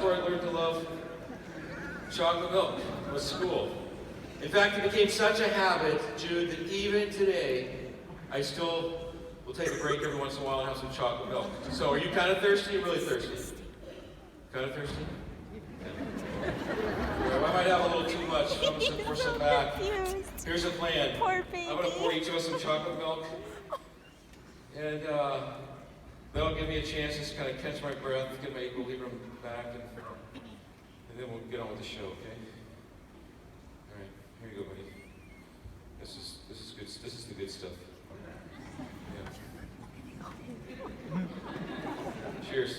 that's where I learned to love chocolate milk, was school. In fact, it became such a habit, Jude, that even today, I still will take a break every once in a while and have some chocolate milk. So are you kind of thirsty or really thirsty? Kind of thirsty? Yeah. I might have a little too much. I'm going to pour some back. Here's the plan. Poor baby. I'm going to pour each of us some chocolate milk. And that'll give me a chance to just kind of catch my breath, get my equilibrium back, and then we'll get on with the show, okay? All right, here you go, buddy. This is good. This is the good stuff. Yeah. Cheers.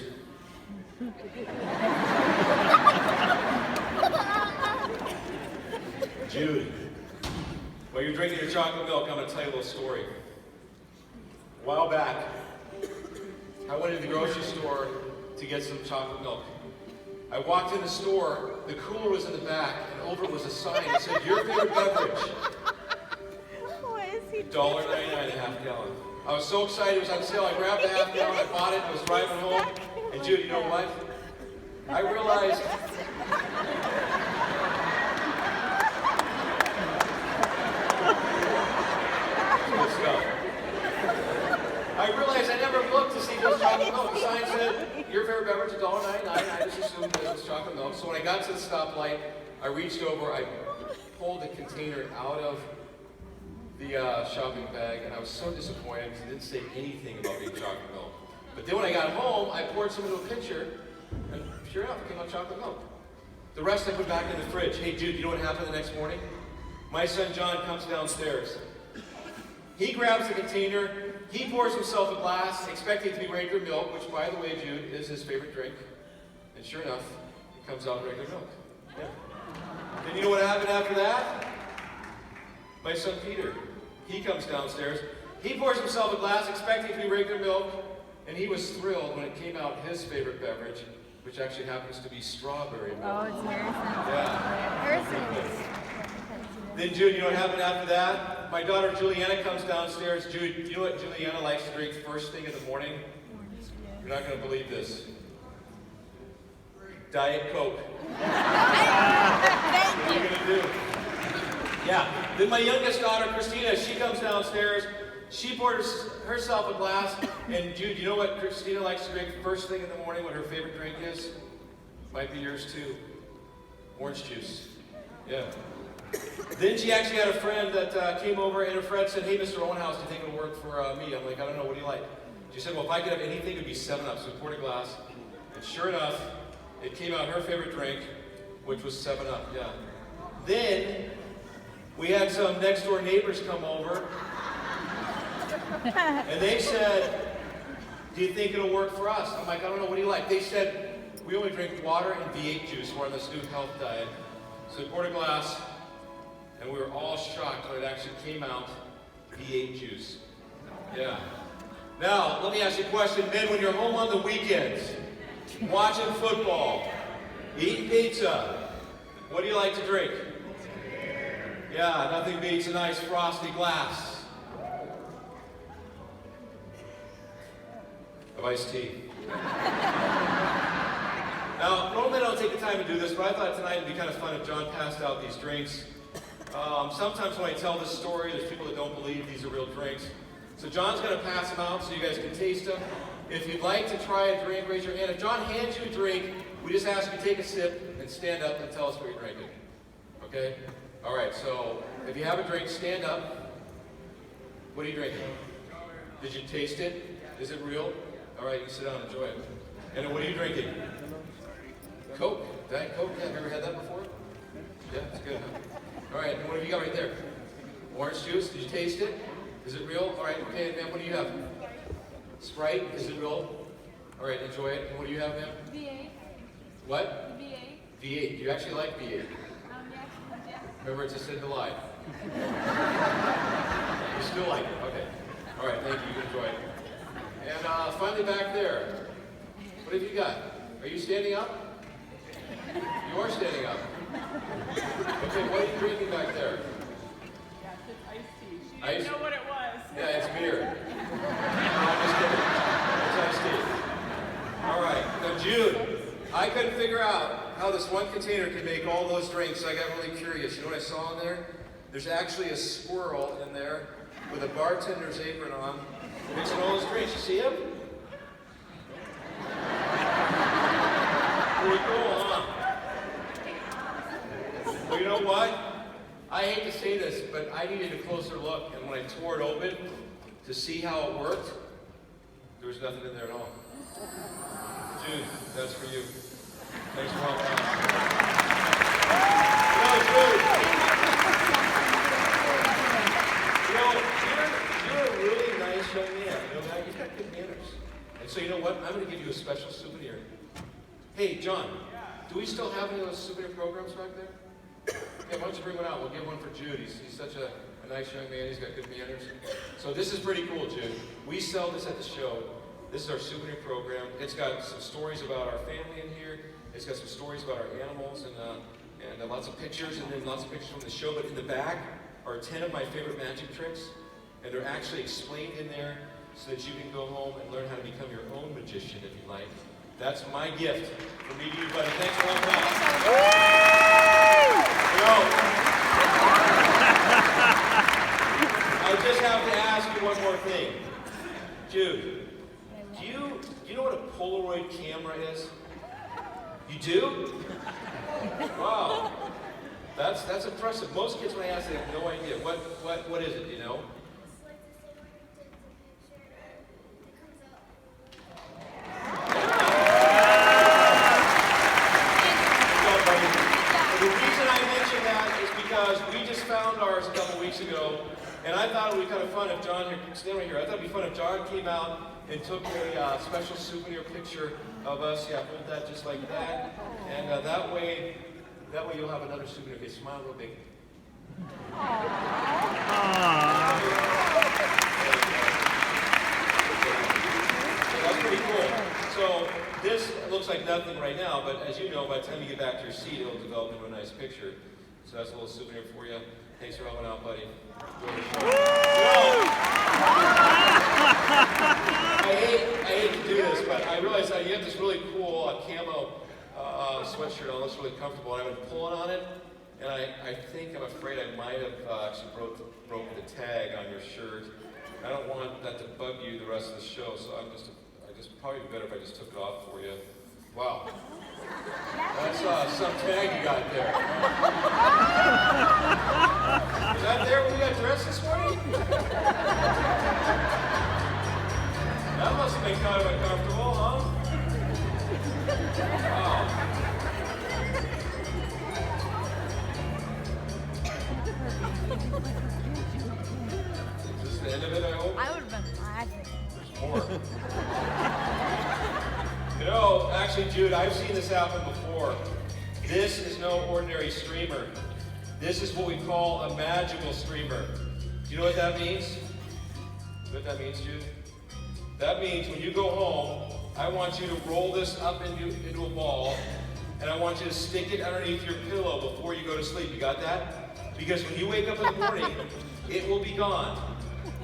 Jude, while you're drinking your chocolate milk, I'm going to tell you a little story. A while back, I went to the grocery store to get some chocolate milk. I walked in the store, the cooler was in the back, and over it was a sign that said, "Your favorite beverage." What is he $1.99 a half gallon. I was so excited, it was on sale. I grabbed the half gallon, I bought it, I was driving home. And Jude, you know what? I realized good stuff. I realized I never looked to see if it was chocolate milk. The sign said, "Your favorite beverage, $1.99. I just assumed it was chocolate milk. So when I got to the stoplight, I reached over, I pulled the container out of the shopping bag, and I was so disappointed because it didn't say anything about being chocolate milk. But then when I got home, I poured some into a pitcher, and sure enough, it came out chocolate milk. The rest I put back in the fridge. Hey, Jude, you know what happened the next morning? My son John comes downstairs. He grabs the container, he pours himself a glass, expecting it to be regular milk, which, by the way, Jude, is his favorite drink. And sure enough, it comes out regular milk. Yeah. And you know what happened after that? My son Peter, he comes downstairs, he pours himself a glass, expecting it to be regular milk, and he was thrilled when it came out his favorite beverage, which actually happens to be strawberry milk. Oh, it's Harrison. Yeah. Harrison. Then Jude, you know what happened after that? My daughter Juliana comes downstairs. Jude, you know what Juliana likes to drink first thing in the morning? You're not going to believe this. Diet Coke. What are you going to do? Yeah. Then my youngest daughter, Christina, she comes downstairs. She pours herself a glass. And Jude, you know what Christina likes to drink first thing in the morning, what her favorite drink is? Might be yours too. Orange juice. Yeah. Then she actually had a friend that came over, and her friend said, "Hey, Mr. Owenhouse, do you think it'll work for me?" I'm like, "I don't know, what do you like?" She said, "Well, if I could have anything, it would be 7-Up. So we poured a glass, and sure enough, it came out her favorite drink, which was 7-Up, yeah. Then, we had some next door neighbors come over, and they said, "Do you think it'll work for us?" I'm like, "I don't know, what do you like?" They said, "We only drink water and V8 juice. We're on this new health diet." So we poured a glass, and we were all shocked when it actually came out V8 juice. Yeah. Now, let me ask you a question. Men, when you're home on the weekends, watching football, eating pizza, what do you like to drink? Yeah, nothing beats a nice frosty glass of iced tea. Now, normally I don't take the time to do this, but I thought tonight it'd be kind of fun if John passed out these drinks. Sometimes when I tell this story, there's people that don't believe these are real drinks. So John's going to pass them out so you guys can taste them. If you'd like to try a drink, raise your hand. If John hands you a drink, we just ask you to take a sip and stand up and tell us what you're drinking. Okay? All right, so if you have a drink, stand up. What are you drinking? Did you taste it? Is it real? All right, you sit down and enjoy it. And then what are you drinking? Coke. Diet Coke? Yeah, have you ever had that before? Yeah, it's good, huh? All right, and what have you got right there? Orange juice. Did you taste it? Is it real? All right, okay, ma'am, what do you have? Sprite. Is it real? All right, enjoy it. And what do you have, ma'am? V8. What? V8. V8. Do you actually like V8? Yeah. Remember, it's a sin to lie. You still like it? Okay. All right, thank you. You enjoy it. And finally back there, what have you got? Are you standing up? You are standing up. Okay, what are you drinking back there? Yes, it's iced tea. She Ice? didn't know what it was. Yeah, it's beer. No, I'm just kidding. It's iced tea. All right. Now, Jude, I I couldn't figure out how this one container could make all those drinks. I got really curious. You know what I saw in there? There's actually a squirrel in there with a bartender's apron on, mixing all those drinks. You see him? Pretty cool, huh? Well, you know what? I hate to say this, but I needed a closer look, and when I tore it open to see how it worked, there was nothing in there at all. Jude, that's for you. Thanks for helping out. You're a really nice young man. You know that? You've got good manners. And so you know what? I'm going to give you a special souvenir. Hey, John, do we still have any of those souvenir programs back there? Yeah, why don't you bring one out? We'll give one for Jude. He's such a nice young man. He's got good manners. So this is pretty cool, Jude. We sell this at the show. This is our souvenir program. It's got some stories about our family in here. It's got some stories about our animals and lots of pictures, and then lots of pictures from the show. But in the back are 10 of my favorite magic tricks, and they're actually explained in there so that you can go home and learn how to become your own magician if you like. That's my gift from me to you, buddy. Thanks for helping out. I just have to ask you one more thing. Jude, do you know what a Polaroid camera is? You do? Wow. That's impressive. Most kids when I ask they have no idea. What is it, you know? Ours a couple weeks ago, and I thought it would be kind of fun if John, stand right here, I thought it would be fun if John came out and took a special souvenir picture of us. Yeah, hold that just like that, and that way you'll have another souvenir. Okay, smile real big. That's pretty cool. So this looks like nothing right now, but as you know, by the time you get back to your seat, it'll develop into a nice picture. So that's a little souvenir for you. Thanks for helping out, buddy. I hate to do this, but I realize that you have this really cool camo sweatshirt on. It looks really comfortable. And I've been pulling on it, and I'm afraid I might have actually broke the tag on your shirt. I don't want that to bug you the rest of the show, so I just probably better if I just took it off for you. Wow. That's some tag you got there. Is that there when you got dressed this morning? That must have been kind of uncomfortable, huh? Wow. Is this the end of it, I hope? I would have been laughing. There's more. You know, actually, Jude, I've seen this happen before. This is no ordinary streamer. This is what we call a magical streamer. Do you know what that means? You know what that means, Jude? That means when you go home, I want you to roll this up into a ball, and I want you to stick it underneath your pillow before you go to sleep. You got that? Because when you wake up in the morning, it will be gone.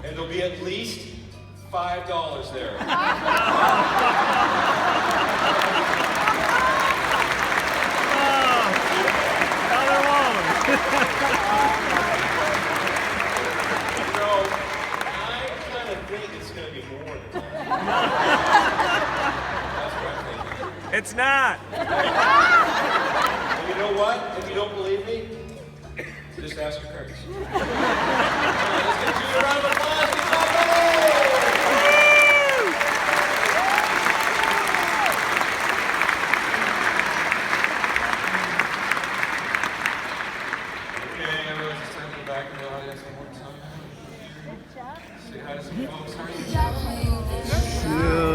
And there'll be at least $5 there. I kind of think it's going to be more than that. That's what I'm thinking. It's not. And you know what? If you don't believe me, just ask your parents. Let's get you a round of applause. Good job, buddy! Good job. Say hi to some folks. How are you? Yeah.